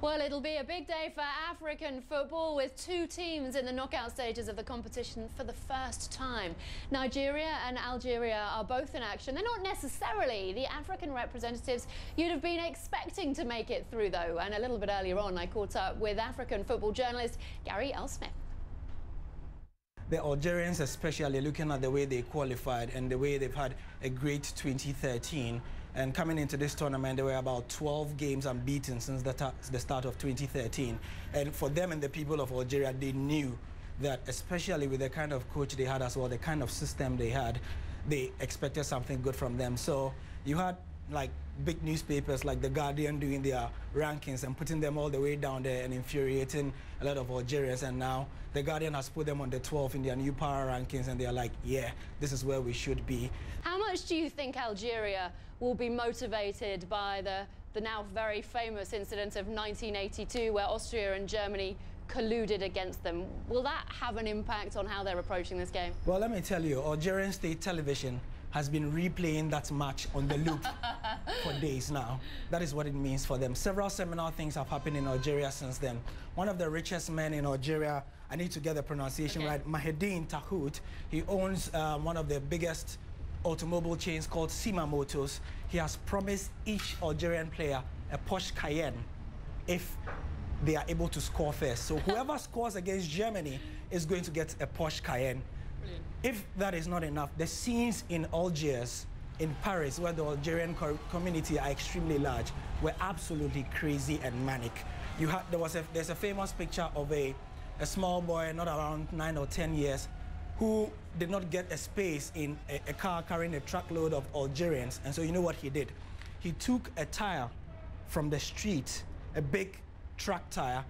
Well, it'll be a big day for African football with two teams in the knockout stages of the competition for the first time. Nigeria and Algeria are both in action. They're not necessarily the African representatives you'd have been expecting to make it through, though. And a little bit earlier on, I caught up with African football journalist Gary Smith. The Algerians especially, looking at the way they qualified and the way they've had a great 2013, and coming into this tournament, there were about 12 games unbeaten since the start of 2013. And for them and the people of Algeria, they knew that, especially with the kind of coach they had as well, the kind of system they had, they expected something good from them. So you had like big newspapers like The Guardian doing their rankings and putting them all the way down there and infuriating a lot of Algerians, and now The Guardian has put them on the 12th in their new power rankings, and they're like, yeah, this is where we should be. How much do you think Algeria will be motivated by the now very famous incident of 1982 where Austria and Germany colluded against them? Will that have an impact on how they're approaching this game? Well, let me tell you, Algerian state television has been replaying that match on the loop for days now. That is what it means for them. Several seminal things have happened in Algeria since then. One of the richest men in Algeria, I need to get the pronunciation right, Mahedine Tahout, he owns one of the biggest automobile chains called Sima Motors. He has promised each Algerian player a Porsche Cayenne if they are able to score first. So whoever scores against Germany is going to get a Porsche Cayenne. Brilliant. If that is not enough, the scenes in Algiers, in Paris, where the Algerian community are extremely large, were absolutely crazy and manic. There's a famous picture of a small boy, not around 9 or 10 years, who did not get a space in a car carrying a truckload of Algerians. And so you know what he did? He took a tire from the street, a big truck tire,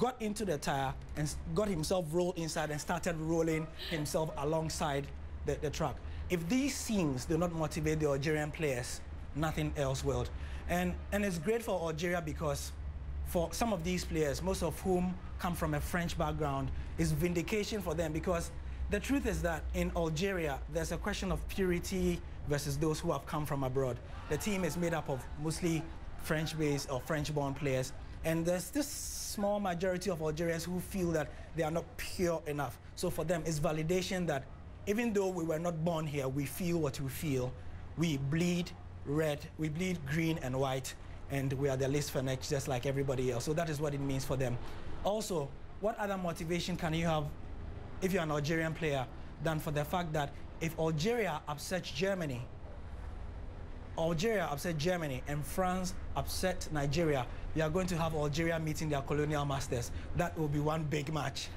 got into the tire and got himself rolled inside and started rolling himself alongside the truck. If these scenes do not motivate the Algerian players, nothing else will. And it's great for Algeria because for some of these players, most of whom come from a French background, is vindication for them, because the truth is that in Algeria, there's a question of purity versus those who have come from abroad. The team is made up of mostly French-based or French-born players, and there's this small majority of Algerians who feel that they are not pure enough. So for them, it's validation that even though we were not born here, we feel what we feel. We bleed red, we bleed green and white, and we are the least fanatic just like everybody else. So that is what it means for them. Also, what other motivation can you have if you're an Algerian player than for the fact that if Algeria upsets Germany, and France upset Nigeria, we are going to have Algeria meeting their colonial masters. That will be one big match.